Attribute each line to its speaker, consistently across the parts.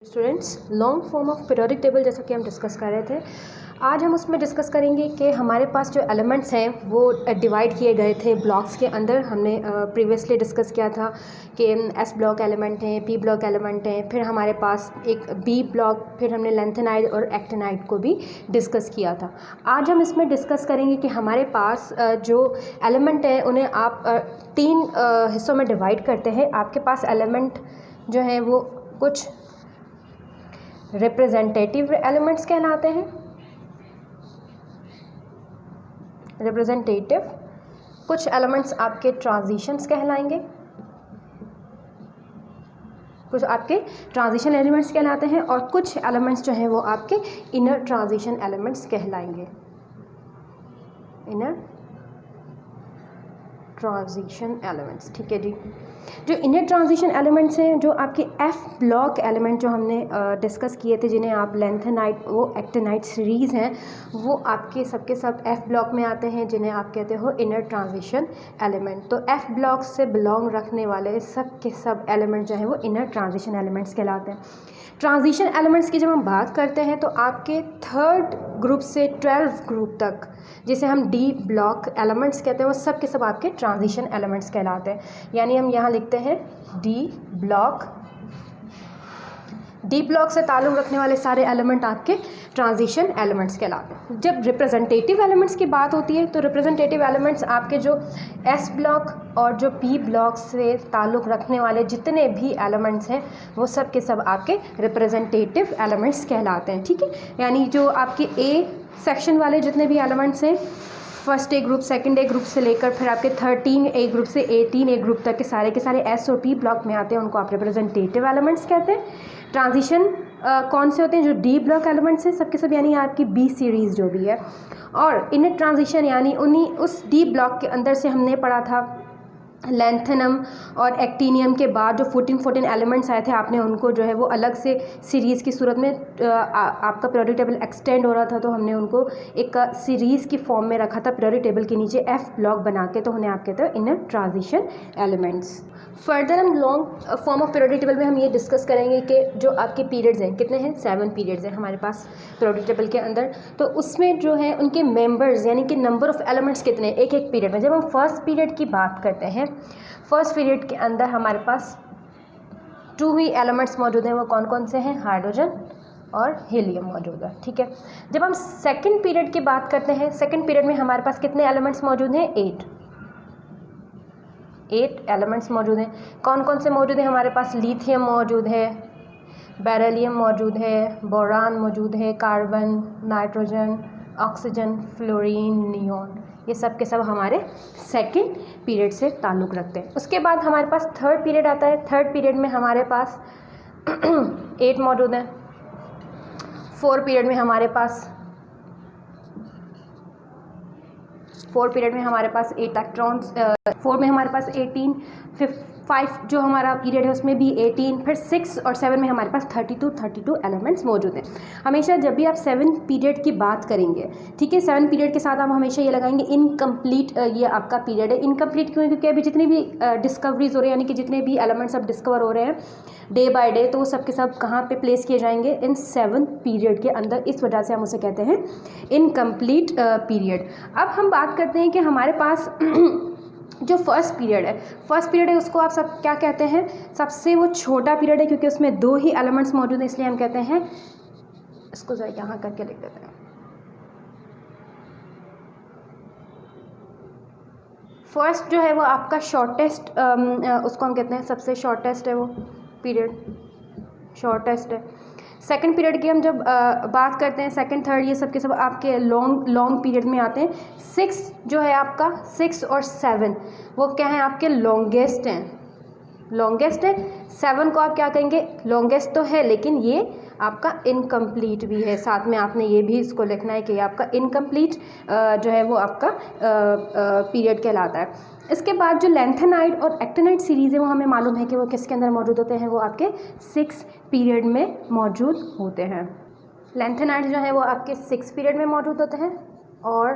Speaker 1: Students, long form of periodic table जैसा कि हम डिस्कस कर रहे थे, आज हम उसमें डिस्कस करेंगे कि हमारे पास जो एलिमेंट्स हैं वो डिवाइड किए गए थे ब्लॉक्स के अंदर। हमने प्रीवियसली डिस्कस किया था कि एस ब्लॉक एलिमेंट हैं, पी ब्लॉक एलिमेंट हैं, फिर हमारे पास एक बी ब्लॉक, फिर हमने लेंथेनाइड और एक्टिनाइड को भी डिस्कस किया था। आज हम इसमें डिस्कस करेंगे कि हमारे पास जो एलिमेंट है उन्हें आप तीन हिस्सों में डिवाइड करते हैं। आपके पास एलिमेंट जो हैं वो कुछ रिप्रेजेंटेटिव एलिमेंट्स कहलाते हैं, रिप्रेजेंटेटिव। कुछ एलिमेंट्स आपके ट्रांजिशंस कहलाएंगे, कुछ आपके ट्रांजिशन एलिमेंट्स कहलाते हैं, और कुछ एलिमेंट्स जो हैं वो आपके इनर ट्रांजिशन एलिमेंट्स कहलाएंगे, इनर ट्रांजिशन एलिमेंट्स। ठीक है जी। जो इनर ट्रांजिशन एलिमेंट्स हैं, जो आपके एफ ब्लॉक एलिमेंट जो हमने डिस्कस किए थे, जिन्हें आप लेंथेनाइड वो एक्टिनाइड सीरीज़ हैं, वो आपके सबके सब एफ ब्लॉक में आते हैं, जिन्हें आप कहते हो इनर ट्रांजिशन एलिमेंट। तो एफ ब्लॉक से बिलोंग रखने वाले सब के सब एलिमेंट जो हैं वो इनर ट्रांजिशन एलिमेंट्स कहलाते हैं। ट्रांजिशन एलिमेंट्स की जब हम बात करते हैं तो आपके थर्ड ग्रुप से 12 ग्रुप तक, जिसे हम डी ब्लॉक एलिमेंट्स कहते हैं, वो सब के सब आपके ट्रांजिशन एलिमेंट्स कहलाते हैं। यानी हम यहाँ लिखते हैं डी ब्लॉक से ताल्लुक़ रखने वाले सारे एलिमेंट आपके ट्रांजिशन एलिमेंट्स कहलाते हैं। जब रिप्रेजेंटेटिव एलिमेंट्स की बात होती है तो रिप्रेजेंटेटिव एलिमेंट्स आपके जो एस ब्लॉक और जो पी ब्लॉक से ताल्लुक़ रखने वाले जितने भी एलिमेंट्स हैं वो सब के सब आपके रिप्रेजेंटेटिव एलिमेंट्स कहलाते हैं। ठीक है। यानी जो आपके ए सेक्शन वाले जितने भी एलिमेंट्स हैं, first A group, second A group से लेकर फिर आपके 13 ए ग्रुप से 18 ए ग्रुप तक के सारे एस और पी ब्लॉक में आते हैं, उनको आप रिप्रेजेंटेटिव एलिमेंट्स कहते हैं। ट्रांजिशन कौन से होते हैं? जो डी ब्लॉक एलिमेंट्स हैं सबके सब, यानी आपकी बी सीरीज़ जो भी है। और इनर ट्रांजिशन यानी उन्हीं उस डी ब्लॉक के अंदर से हमने पढ़ा था लेंथेनम और एक्टिनियम के बाद जो 14 एलिमेंट्स आए थे, आपने उनको जो है वो अलग से सीरीज़ की सूरत में आपका पीरियोडिक टेबल एक्सटेंड हो रहा था, तो हमने उनको एक सीरीज़ की फॉर्म में रखा था पीरियोडिक टेबल के नीचे एफ ब्लॉक बना के, तो उन्हें आप कहते हैं इनर ट्रांजिशन एलिमेंट्स। फर्दर हम long form of periodic table में हम ये डिस्कस करेंगे कि जो आपके पीरियड्स हैं, कितने हैं? 7 पीरियड्स हैं हमारे पास पीरियोडिक टेबल के अंदर। तो उसमें जो है उनके मेंबर्स यानी कि नंबर ऑफ़ एलिमेंट्स कितने एक एक पीरियड में। जब हम फर्स्ट पीरियड की बात करते हैं, फर्स्ट पीरियड के अंदर हमारे पास 2 ही एलिमेंट्स मौजूद हैं। वो कौन कौन से हैं? हाइड्रोजन और हीलियम मौजूद है। ठीक है। जब हम सेकंड पीरियड की बात करते हैं, सेकंड पीरियड में हमारे पास कितने एलिमेंट्स मौजूद हैं? 8 एलिमेंट्स मौजूद हैं। कौन कौन से मौजूद हैं हमारे पास? लिथियम मौजूद है, बेरिलियम मौजूद है, बोरान मौजूद है, carbon, nitrogen, oxygen, fluorine, neon, ये सब के सब हमारे सेकंड पीरियड से ताल्लुक़ रखते हैं। उसके बाद हमारे पास थर्ड पीरियड आता है। थर्ड पीरियड में हमारे पास 8 मौजूद हैं। फोर्थ पीरियड में हमारे पास 8 इलेक्ट्रॉन्स, 4 में हमारे पास 18, 5 जो हमारा पीरियड है उसमें भी 18, फिर 6 और 7 में हमारे पास 32 एलिमेंट्स मौजूद हैं। हमेशा जब भी आप 7 पीरियड की बात करेंगे, ठीक है, 7 पीरियड के साथ आप हमेशा ये लगाएंगे इनकम्प्लीट, ये आपका पीरियड है। इनकम्प्लीट क्यों? क्योंकि अभी जितनी भी डिस्कवरीज हो रही है, यानी कि जितने भी एलिमेंट्स अब डिस्कवर हो रहे हैं डे बाय डे, तो वो सब के सब कहाँ पे प्लेस किए जाएंगे? इन 7 पीरियड के अंदर। इस वजह से हम उसे कहते हैं इनकम्प्लीट पीरियड। अब हम बात करते हैं कि हमारे पास जो फर्स्ट पीरियड है उसको आप सब क्या कहते हैं? सबसे वो छोटा पीरियड है, क्योंकि उसमें 2 ही एलिमेंट्स मौजूद हैं, इसलिए हम कहते हैं, इसको जरा यहाँ करके लिख देते हैं। फर्स्ट जो है वो आपका शॉर्टेस्ट, उसको हम कहते हैं सबसे शॉर्टेस्ट है वो पीरियड, शॉर्टेस्ट है। सेकंड पीरियड की हम जब बात करते हैं, सेकंड, थर्ड, ये सब के सब आपके लॉन्ग पीरियड में आते हैं। 6 जो है आपका, 6 और 7 वो क्या है? आपके लॉन्गेस्ट हैं, लॉन्गेस्ट है। 7 को आप क्या कहेंगे? लॉन्गेस्ट तो है, लेकिन ये आपका इनकम्प्लीट भी है। साथ में आपने ये भी इसको लिखना है कि ये आपका इनकम्प्लीट जो है वो आपका पीरियड कहलाता है। इसके बाद जो लेंथेनाइड और एक्टिनाइड सीरीज़ है, वो हमें मालूम है कि वो किसके अंदर मौजूद होते हैं? वो आपके 6 पीरियड में मौजूद होते हैं। लेंथेनाइड जो है वो आपके 6 पीरियड में मौजूद होते हैं, और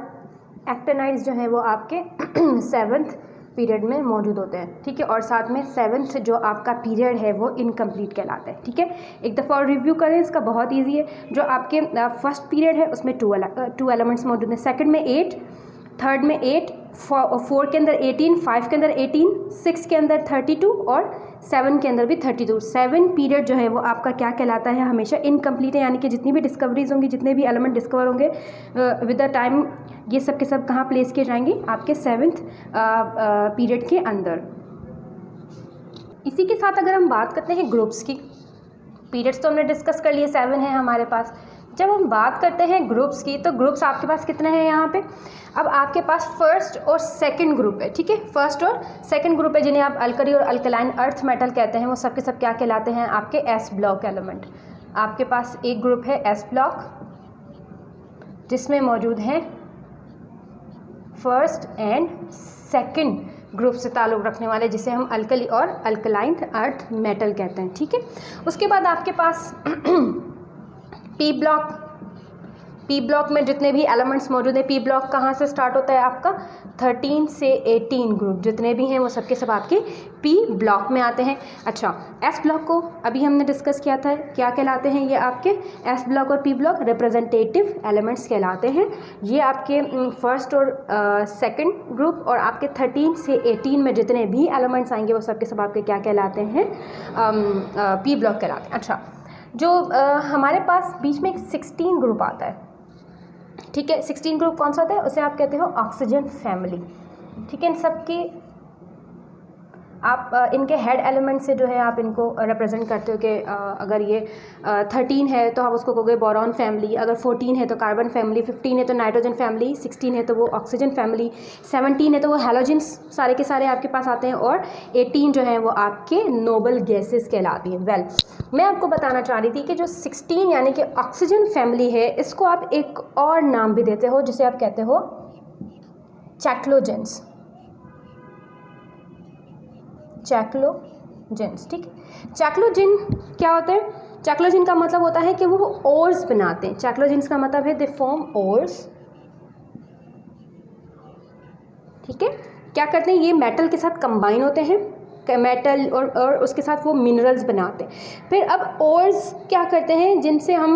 Speaker 1: एक्टिनाइड्स जो है वो आपके 7th पीरियड में मौजूद होते हैं, ठीक है। और साथ में 7th जो आपका पीरियड है वो इनकम्प्लीट कहलाता है, ठीक है। एक दफ़ा और रिव्यू करें इसका, बहुत ईजी है। जो आपके फर्स्ट पीरियड है उसमें 2 एलिमेंट्स मौजूद हैं, सेकंड में 8, थर्ड में 8, 4 के अंदर 18, 5 के अंदर 18, 6 के अंदर 32 और 7 के अंदर भी 32। 7 पीरियड जो है वो आपका क्या कहलाता है, हमेशा इनकम्प्लीट है, यानी कि जितनी भी डिस्कवरीज होंगी, जितने भी एलिमेंट डिस्कवर होंगे विद द टाइम, ये सब के सब कहाँ प्लेस किए जाएंगे, आपके 7th पीरियड के अंदर। इसी के साथ अगर हम बात करते हैं ग्रुप्स की, पीरियड्स तो हमने डिस्कस कर लिए, 7 है हमारे पास। जब हम बात करते हैं ग्रुप्स की, तो ग्रुप्स आपके पास कितने हैं यहाँ पे, अब आपके पास फर्स्ट और सेकंड ग्रुप है, ठीक है। फर्स्ट और सेकंड ग्रुप है, जिन्हें आप अल्कली और अल्कलाइन अर्थ मेटल कहते हैं, वो सब के सब क्या कहलाते हैं, आपके एस ब्लॉक एलिमेंट। आपके पास एक ग्रुप है एस ब्लॉक, जिसमें मौजूद हैं फर्स्ट एंड सेकंड ग्रुप से ताल्लुक़ रखने वाले, जिसे हम अल्कली और अल्कलाइन अर्थ मेटल कहते हैं, ठीक है। उसके बाद आपके पास पी ब्लॉक में जितने भी एलिमेंट्स मौजूद हैं, पी ब्लॉक कहाँ से स्टार्ट होता है आपका, 13 से 18 ग्रुप जितने भी हैं वो सब के सब आपके पी ब्लॉक में आते हैं। अच्छा, एस ब्लॉक को अभी हमने डिस्कस किया था, क्या कहलाते हैं ये आपके एस ब्लॉक और पी ब्लॉक, रिप्रेजेंटेटिव एलिमेंट्स कहलाते हैं। ये आपके फर्स्ट और सेकंड ग्रुप और आपके 13 से 18 में जितने भी एलिमेंट्स आएंगे वो सब के सब आपके क्या कहलाते हैं, पी ब्लॉक कहलाते हैं। अच्छा, जो हमारे पास बीच में एक 16 ग्रुप आता है, ठीक है। 16 ग्रुप कौन सा होता है, उसे आप कहते हो ऑक्सीजन फैमिली, ठीक है। इन सब की आप इनके हेड एलिमेंट से जो है आप इनको रिप्रेजेंट करते हो कि अगर ये 13 है तो आप उसको कहोगे बोरॉन फैमिली, अगर 14 है तो कार्बन फैमिली, 15 है तो नाइट्रोजन फैमिली, 16 है तो वो ऑक्सीजन फैमिली, 17 है तो वो हैलोजेंस सारे के सारे आपके पास आते हैं, और 18 जो है वो आपके नोबल गैसेस कहलाती हैं। वेल, मैं आपको बताना चाह रही थी कि जो 16 यानी कि ऑक्सीजन फैमिली है, इसको आप एक और नाम भी देते हो, जिसे आप कहते हो चैक्लोजेंस, चैक्लोजेंस, ठीक है। चैक्लोजिन क्या होता है, चैक्लोजिन का मतलब होता है कि वो ओर्स बनाते हैं। चैक्लोजिन्स का मतलब है दे फॉर्म ओर्स, ठीक है। क्या करते हैं, ये मेटल के साथ कंबाइन होते हैं, मेटल और उसके साथ वो मिनरल्स बनाते हैं। फिर अब ओर्स क्या करते हैं, जिनसे हम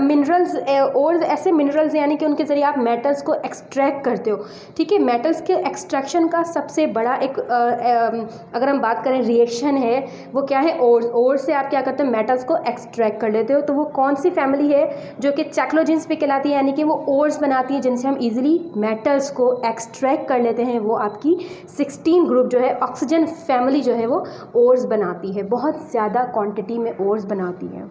Speaker 1: मिनरल्स, ओर्स ऐसे मिनरल्स यानी कि उनके ज़रिए आप मेटल्स को एक्सट्रैक्ट करते हो, ठीक है। मेटल्स के एक्सट्रैक्शन का सबसे बड़ा एक अगर हम बात करें रिएक्शन है, वो क्या है, ओर्स से आप क्या करते हो, मेटल्स को एक्सट्रैक्ट कर लेते हो। तो वो कौन सी फैमिली है जो कि चैक्लोजिन्स पे कहलाती है, यानी कि वो ओर्स बनाती है जिनसे हम ईजिली मेटल्स को एक्सट्रैक्ट कर लेते हैं, वो आपकी 16 ग्रुप जो है ऑक्सीजन फैमिली जो है वो ओर्स बनाती है, बहुत ज़्यादा क्वांटिटी में ओर्स बनाती है।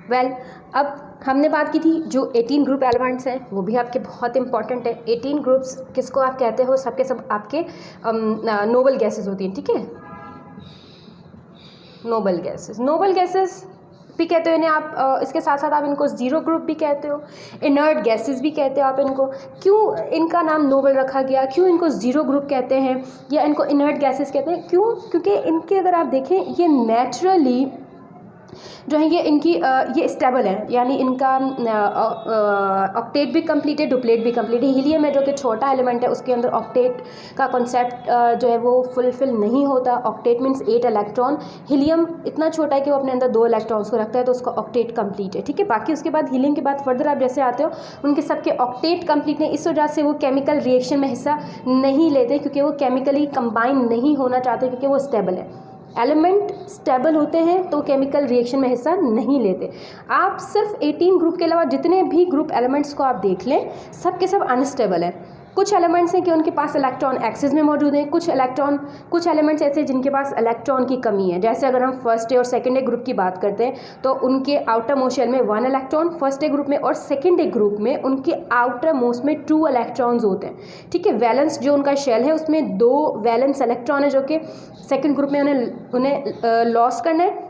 Speaker 1: वेल, अब हमने बात की थी जो 18 ग्रुप एलिमेंट्स हैं, वो भी आपके बहुत इंपॉर्टेंट है। 18 ग्रुप्स किसको आप कहते हो, सबके सब आपके नोबल गैसेस होती हैं, ठीक है। नोबल गैसेस भी कहते हो इन्हें आप, इसके साथ साथ आप इनको जीरो ग्रुप भी कहते हो, इनर्ट गैसेस भी कहते हो आप इनको। क्यों इनका नाम नोबल रखा गया, क्यों इनको जीरो ग्रुप कहते हैं या इनको इनर्ट गैसेस कहते हैं, क्यों, क्योंकि इनके अगर आप देखें ये नेचुरली जो है ये इनकी ये स्टेबल है, यानी इनका ऑक्टेट भी कंप्लीट है, डुप्लेट भी कंप्लीट है। हीलियम है जो कि छोटा एलिमेंट है, उसके अंदर ऑक्टेट का कॉन्सेप्ट जो है वो फुलफिल नहीं होता। ऑक्टेट मीन्स 8 इलेक्ट्रॉन, हीलियम इतना छोटा है कि वो अपने अंदर 2 इलेक्ट्रॉन्स को रखता है, तो उसका ऑक्टेट कंप्लीट है, ठीक है। बाकी उसके बाद हीलियम के बाद फर्दर आप जैसे आते हो उनके सबके ऑक्टेट कंप्लीट नहीं, इस वजह से वो केमिकल रिएक्शन में हिस्सा नहीं लेते, क्योंकि वो केमिकली कंबाइन नहीं होना चाहते, क्योंकि वो स्टेबल है। एलिमेंट स्टेबल होते हैं तो केमिकल रिएक्शन में हिस्सा नहीं लेते। आप सिर्फ 18 ग्रुप के अलावा जितने भी ग्रुप एलिमेंट्स को आप देख लें, सब के सब अनस्टेबल है। कुछ एलिमेंट्स हैं कि उनके पास इलेक्ट्रॉन एक्सिस में मौजूद हैं, कुछ एलिमेंट्स ऐसे जिनके पास इलेक्ट्रॉन की कमी है। जैसे अगर हम फर्स्ट डे और सेकंड डे ग्रुप की बात करते हैं तो उनके आउटर मोस्ट शेल में 1 इलेक्ट्रॉन फर्स्ट डे ग्रुप में, और सेकंड डे ग्रुप में उनके आउटर मोस्ट में 2 इलेक्ट्रॉन्स होते हैं, ठीक है। वैलेंस जो उनका शेल है उसमें 2 वैलेंस इलेक्ट्रॉन है जो कि सेकेंड ग्रुप में उन्हें लॉस करना है,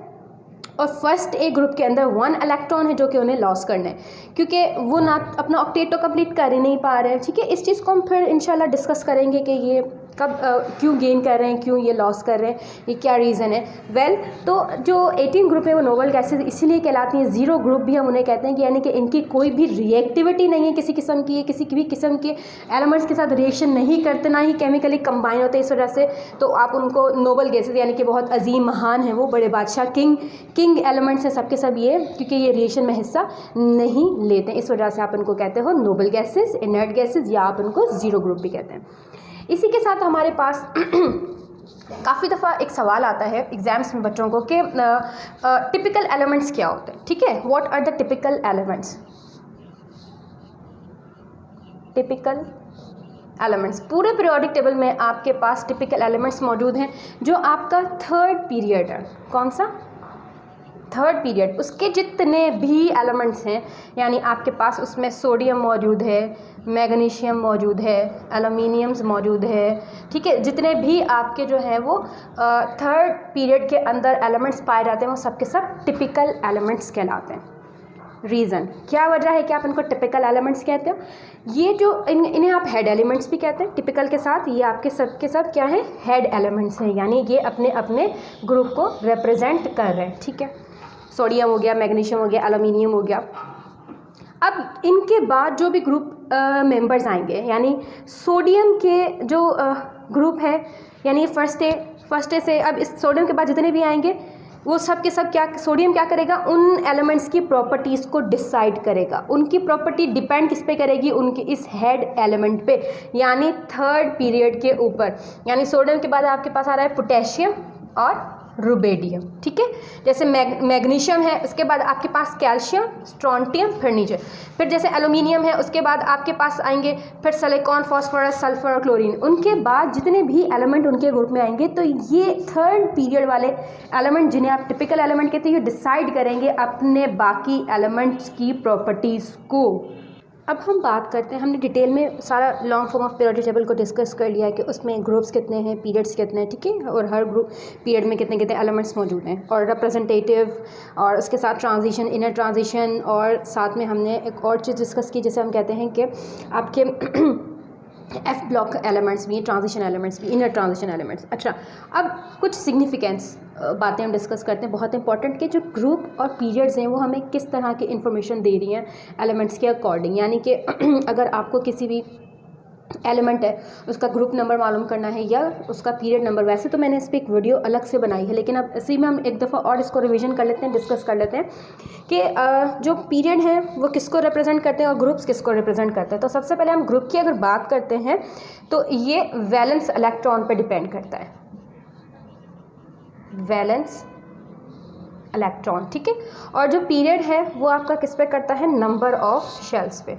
Speaker 1: और फर्स्ट ए ग्रुप के अंदर 1 इलेक्ट्रॉन है जो कि उन्हें लॉस करना है, क्योंकि वो ना अपना ऑक्टेट तो कंप्लीट कर ही नहीं पा रहे हैं, ठीक है। इस चीज़ को हम फिर इंशाल्लाह डिस्कस करेंगे कि ये कब क्यों गेन कर रहे हैं, क्यों ये लॉस कर रहे हैं, ये क्या रीज़न है। वेल तो जो 18 ग्रुप है वो नोबल गैसेज इसीलिए कहलाती हैं। ज़ीरो ग्रुप भी हम उन्हें कहते हैं कि यानी कि इनकी कोई भी रिएक्टिविटी नहीं है किसी किस्म की, ये किसी भी किस्म के एलिमेंट्स के साथ रिएक्शन नहीं करते, ना ही केमिकली कंबाइन होते, इस वजह से तो आप उनको नोबल गैसेज यानी कि बहुत अजीम महान है, वो बड़े बादशाह किंग एलिमेंट्स हैं सबके सब ये, क्योंकि ये रिएक्शन में हिस्सा नहीं लेते हैं, इस वजह से आप उनको कहते हो नोबल गैसेज, इनर्ट गैसेज, या आप उनको ज़ीरो ग्रुप भी कहते हैं। इसी के साथ हमारे पास काफ़ी दफ़ा एक सवाल आता है एग्जाम्स में बच्चों को कि टिपिकल एलिमेंट्स क्या होते हैं। ठीक है, what are the typical elements. Typical elements, पूरे पीरियोडिक टेबल में आपके पास टिपिकल एलिमेंट्स मौजूद हैं। जो आपका थर्ड पीरियड है, कौन सा, थर्ड पीरियड, उसके जितने भी एलिमेंट्स हैं, यानी आपके पास उसमें सोडियम मौजूद है, मैग्नीशियम मौजूद है, एल्युमिनियम्स मौजूद है, ठीक है, जितने भी आपके जो है वो थर्ड पीरियड के अंदर एलिमेंट्स पाए जाते हैं वो सब के सब टिपिकल एलिमेंट्स कहलाते हैं। रीज़न क्या वजह है कि आप इनको टिपिकल एलिमेंट्स कहते हो, ये जो इन्हें आप हेड एलिमेंट्स भी कहते हैं। टिपिकल के साथ ये आपके सब के सब क्या है, हेड एलिमेंट्स हैं, यानी ये अपने अपने ग्रुप को रिप्रेजेंट कर रहे हैं। ठीक है, सोडियम हो गया, मैग्नीशियम हो गया, एल्युमिनियम हो गया। अब इनके बाद जो भी ग्रुप मेंबर्स आएंगे, यानी सोडियम के जो ग्रुप है, यानी फर्स्ट से अब इस सोडियम के बाद जितने भी आएंगे वो सब के सब क्या, सोडियम क्या करेगा, उन एलिमेंट्स की प्रॉपर्टीज़ को डिसाइड करेगा। उनकी प्रॉपर्टी डिपेंड किस पे करेगी, उनके इस हेड एलिमेंट पे, यानी थर्ड पीरियड के ऊपर। यानी सोडियम के बाद आपके पास आ रहा है पोटेशियम और रुबेडियम। ठीक है, जैसे मैग्नीशियम है, उसके बाद आपके पास कैल्शियम, स्ट्रोंटियम, फिर नीचे फिर जैसे एल्युमिनियम है, उसके बाद आपके पास आएंगे फिर सिलिकॉन, फास्फोरस, सल्फर और क्लोरीन। उनके बाद जितने भी एलिमेंट उनके ग्रुप में आएंगे, तो ये थर्ड पीरियड वाले एलिमेंट जिन्हें आप टिपिकल एलिमेंट कहते हैं, ये डिसाइड करेंगे अपने बाकी एलिमेंट्स की प्रॉपर्टीज़ को। अब हम बात करते हैं, हमने डिटेल में सारा long form of periodic table को डिस्कस कर लिया है कि उसमें ग्रुप्स कितने हैं, पीरियड्स कितने हैं, ठीक है, और हर ग्रुप पीरियड में कितने कितने एलिमेंट्स मौजूद हैं, और रिप्रेजेंटेटिव, और उसके साथ ट्रांजिशन, इनर ट्रांजिशन, और साथ में हमने एक और चीज़ डिस्कस की जिसे हम कहते हैं कि आपके एफ ब्लॉक एलिमेंट्स भी, ट्रांजिशन एलिमेंट्स भी, इनर ट्रांजिशन एलिमेंट्स। अच्छा, अब कुछ सिग्निफिकेंस बातें हम डिस्कस करते हैं, बहुत इंपॉर्टेंट, कि जो ग्रुप और पीरियड्स हैं वो हमें किस तरह की इन्फॉर्मेशन दे रही हैं एलिमेंट्स के अकॉर्डिंग। यानी कि अगर आपको किसी भी एलिमेंट है उसका ग्रुप नंबर मालूम करना है या उसका पीरियड नंबर, वैसे तो मैंने इस पर एक वीडियो अलग से बनाई है, लेकिन अब इसी में हम एक दफ़ा और इसको रिवीजन कर लेते हैं, डिस्कस कर लेते हैं कि जो पीरियड है वो किसको रिप्रेजेंट करते हैं और ग्रुप्स किसको रिप्रेजेंट करते हैं। तो सबसे पहले हम ग्रुप की अगर बात करते हैं तो ये वैलेंस इलेक्ट्रॉन पर डिपेंड करता है, वैलेंस इलेक्ट्रॉन। ठीक है, और जो पीरियड है वो आपका किस पे करता है, नंबर ऑफ शेल्स पे,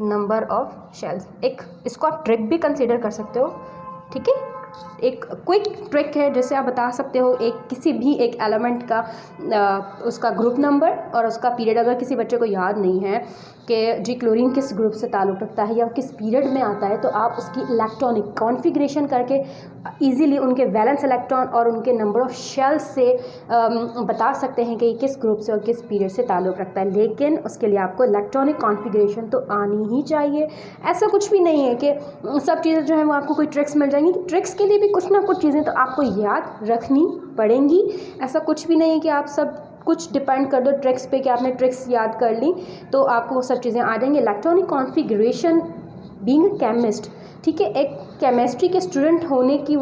Speaker 1: नंबर ऑफ शेल्स। एक इसको आप ट्रिक भी कंसीडर कर सकते हो। ठीक है, एक क्विक ट्रिक है जिससे आप बता सकते हो एक किसी भी एक एलिमेंट का उसका ग्रुप नंबर और उसका पीरियड। अगर किसी बच्चे को याद नहीं है कि जी क्लोरीन किस ग्रुप से ताल्लुक़ रखता है या किस पीरियड में आता है, तो आप उसकी इलेक्ट्रॉनिक कॉन्फ़िगरेशन करके इजीली उनके वैलेंस इलेक्ट्रॉन और उनके नंबर ऑफ शेल्स से बता सकते हैं कि ये किस ग्रुप से और किस पीरियड से ताल्लुक़ रखता है। लेकिन उसके लिए आपको इलेक्ट्रॉनिक कॉन्फ़िगरेशन तो आनी ही चाहिए। ऐसा कुछ भी नहीं है कि सब चीज़ें जो है वो आपको कोई ट्रिक्स मिल जाएंगी, ट्रिक्स के लिए भी कुछ ना कुछ चीज़ें तो आपको याद रखनी पड़ेंगी। ऐसा कुछ भी नहीं है कि आप सब कुछ डिपेंड कर दो ट्रिक्स पे कि आपने ट्रिक्स याद कर ली तो आपको वो सब चीज़ें आ जाएंगी। Electronic configuration, being a chemist, ठीक है, एक केमिस्ट्री के स्टूडेंट होने की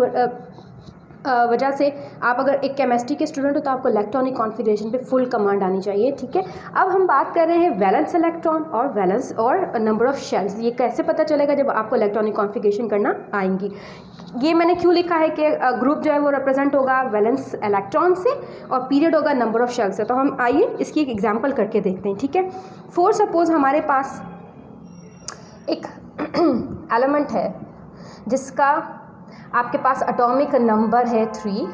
Speaker 1: वजह से आप अगर एक केमिस्ट्री के स्टूडेंट हो तो आपको इलेक्ट्रॉनिक कॉन्फ़िगरेशन पे फुल कमांड आनी चाहिए। ठीक है, अब हम बात कर रहे हैं वैलेंस इलेक्ट्रॉन और वैलेंस और नंबर ऑफ शेल्स। ये कैसे पता चलेगा जब आपको इलेक्ट्रॉनिक कॉन्फ़िगरेशन करना आएंगी। ये मैंने क्यों लिखा है कि ग्रुप जो है वो रिप्रेजेंट होगा वैलेंस इलेक्ट्रॉन से और पीरियड होगा नंबर ऑफ शेल्स से। तो हम आइए इसकी एक एग्जाम्पल करके देखते हैं। ठीक है, फॉर सपोज हमारे पास एक एलिमेंट है जिसका आपके पास एटॉमिक नंबर है 3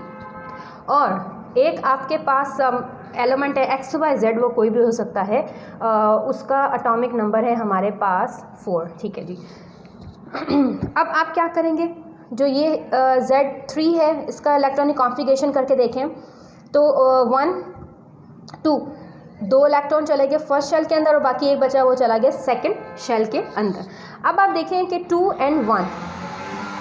Speaker 1: और एक आपके पास एलिमेंट है XYZ, वो कोई भी हो सकता है, उसका एटॉमिक नंबर है हमारे पास 4। ठीक है जी, अब आप क्या करेंगे, जो ये Z3 है इसका इलेक्ट्रॉनिक कॉन्फ़िगरेशन करके देखें तो 1 2 2 इलेक्ट्रॉन चले गए फर्स्ट शेल के अंदर और बाकी एक बचा वो चला गया सेकंड शेल के अंदर। अब आप देखें कि 2 और 1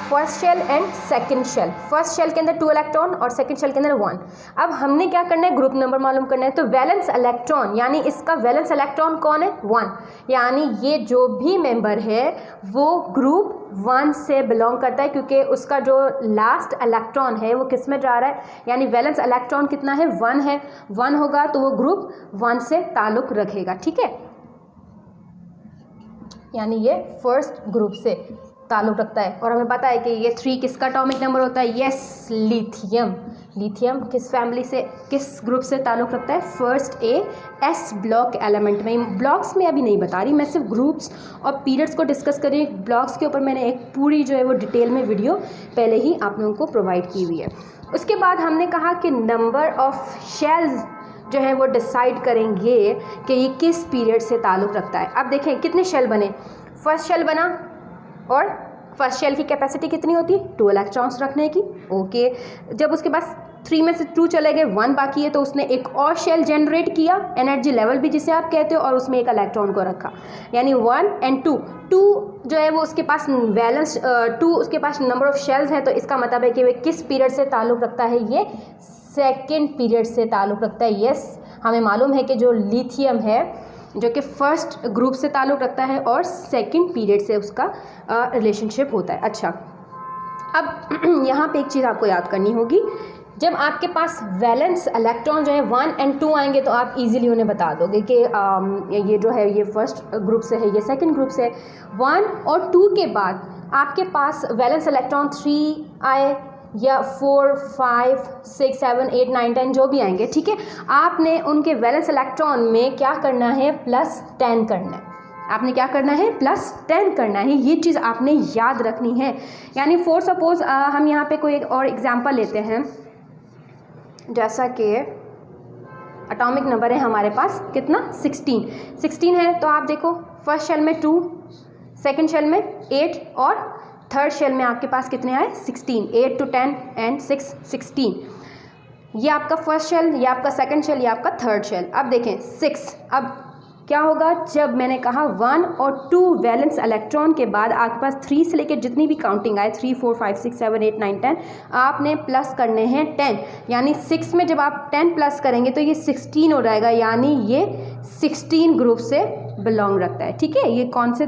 Speaker 1: first shell and second shell. First shell के अंदर 2 इलेक्ट्रॉन और सेकंड शेल के अंदर 1। अब हमने क्या करना है, ग्रुप नंबर मालूम करना है। तो वैलेंस इलेक्ट्रॉन यानी इसका वैलेंस इलेक्ट्रॉन कौन है, 1, यानी ये जो भी मेंबर है वो ग्रुप 1 से बिलोंग करता है, क्योंकि उसका जो लास्ट इलेक्ट्रॉन है वो किस में जा रहा है, यानी वैलेंस इलेक्ट्रॉन कितना है, 1 है। 1 होगा तो वो ग्रुप 1 से ताल्लुक़ रखेगा, ठीक है, यानी ये फर्स्ट ग्रुप से ताल्लुक़ रखता है। और हमें पता है कि ये 3 किसका एटॉमिक नंबर होता है, यस, लिथियम। लिथियम किस फैमिली से, किस ग्रुप से ताल्लुक़ रखता है, first A S block element में। ब्लॉक्स में अभी नहीं बता रही, मैं सिर्फ ग्रुप्स और पीरियड्स को डिस्कस कर रही हूँ। ब्लॉक्स के ऊपर मैंने एक पूरी जो है वो डिटेल में वीडियो पहले ही आप लोगों को प्रोवाइड की हुई है। उसके बाद हमने कहा कि नंबर ऑफ शेल्स जो है वो डिसाइड करेंगे कि ये किस पीरियड से ताल्लुक़ रखता है। अब देखें कितने शेल बने, फर्स्ट शेल बना और फर्स्ट शेल की कैपेसिटी कितनी होती है, 2 इलेक्ट्रॉन्स रखने की, ओके। जब उसके पास 3 में से 2 चले गए, 1 बाकी है, तो उसने एक और शेल जनरेट किया, एनर्जी लेवल भी जिसे आप कहते हो, और उसमें एक इलेक्ट्रॉन को रखा, यानी 1 और 2 जो है वो उसके पास वैलेंस 2 उसके पास नंबर ऑफ शेल्स हैं। तो इसका मतलब है कि वे किस पीरियड से ताल्लुक़ रखता है, ये सेकेंड पीरियड से ताल्लुक़ रखता है। यस, हमें मालूम है कि जो लिथियम है जो कि फर्स्ट ग्रुप से ताल्लुक़ रखता है और सेकंड पीरियड से उसका रिलेशनशिप होता है। अच्छा, अब यहाँ पे एक चीज़ आपको याद करनी होगी, जब आपके पास वैलेंस इलेक्ट्रॉन जो है 1 और 2 आएंगे तो आप इजीली उन्हें बता दोगे कि ये जो है ये फर्स्ट ग्रुप से है, ये सेकंड ग्रुप से। 1 और 2 के बाद आपके पास वैलेंस इलेक्ट्रॉन 3 आए या 4, 5, 6, 7, 8, 9, 10 जो भी आएंगे, ठीक है, आपने उनके वैलेंस इलेक्ट्रॉन में क्या करना है, +10 करना है। आपने क्या करना है, +10 करना है, ये चीज़ आपने याद रखनी है। यानी फॉर सपोज़ हम यहाँ पे कोई एक और एग्जांपल लेते हैं, जैसा कि एटॉमिक नंबर है हमारे पास कितना, 16 है। तो आप देखो फर्स्ट शेल में 2, सेकेंड शेल में 8 और थर्ड शेल में आपके पास कितने आए, 16। 8 to 10 and 6, 16। ये आपका फर्स्ट शेल, ये आपका सेकंड शेल, ये आपका थर्ड शेल। अब देखें 6, अब क्या होगा, जब मैंने कहा 1 और 2 वैलेंस इलेक्ट्रॉन के बाद आपके पास 3 से लेकर जितनी भी काउंटिंग आए, 3, 4, 5, 6, 7, 8, 9, 10, आपने प्लस करने हैं 10। यानी 6 में जब आप 10 प्लस करेंगे तो ये 16 हो जाएगा, यानी ये 16 ग्रुप से बिलोंग रखता है, ठीक है। ये कौन से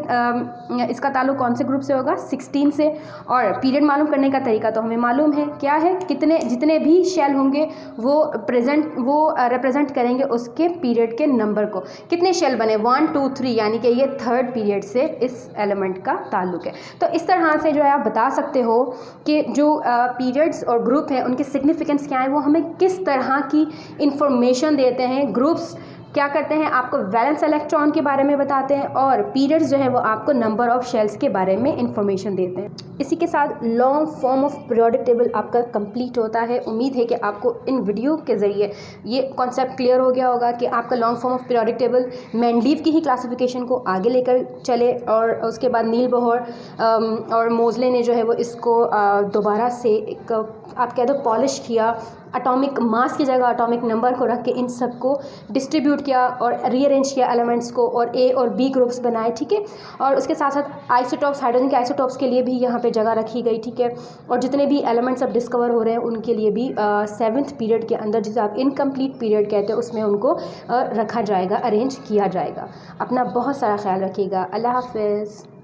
Speaker 1: इसका ताल्लुक कौन से ग्रुप से होगा, 16 से। और पीरियड मालूम करने का तरीका तो हमें मालूम है, क्या है, जितने भी शेल होंगे वो रिप्रेजेंट करेंगे उसके पीरियड के नंबर को। कितने शेल बने, 1, 2, 3, यानी कि ये थर्ड पीरियड से इस एलिमेंट का ताल्लुक है। तो इस तरह से जो है आप बता सकते हो कि जो पीरियड्स और ग्रुप हैं उनकी सिग्निफिकेंस क्या है, वो हमें किस तरह की इंफॉर्मेशन देते हैं। ग्रुप्स क्या करते हैं, आपको वैलेंस इलेक्ट्रॉन के बारे में बताते हैं, और पीरियड्स जो है वो आपको नंबर ऑफ शेल्स के बारे में इंफॉर्मेशन देते हैं। इसी के साथ long form of periodic table आपका कंप्लीट होता है। उम्मीद है कि आपको इन वीडियो के ज़रिए ये कॉन्सेप्ट क्लियर हो गया होगा कि आपका long form of periodic table Mendeleev की ही क्लासिफिकेशन को आगे लेकर चले, और उसके बाद नील बोहर और मोज़ले ने जो है वो इसको दोबारा से एक आप कह दो पॉलिश किया, एटॉमिक मास की जगह एटॉमिक नंबर को रख के इन सब को डिस्ट्रीब्यूट किया और रीअरेंज किया एलिमेंट्स को, और ए और बी ग्रुप्स बनाए, ठीक है। और उसके साथ साथ आइसोटॉप्स, हाइड्रोजन के आइसोटॉप्स के लिए भी यहाँ पे जगह रखी गई, ठीक है। और जितने भी एलिमेंट्स अब डिस्कवर हो रहे हैं उनके लिए भी 7th पीरियड के अंदर, जिसे आप इनकम्प्लीट पीरियड कहते हैं, उसमें उनको रखा जाएगा, अरेंज किया जाएगा। अपना बहुत सारा ख्याल रखिएगा। अल्लाह हाफ़िज़।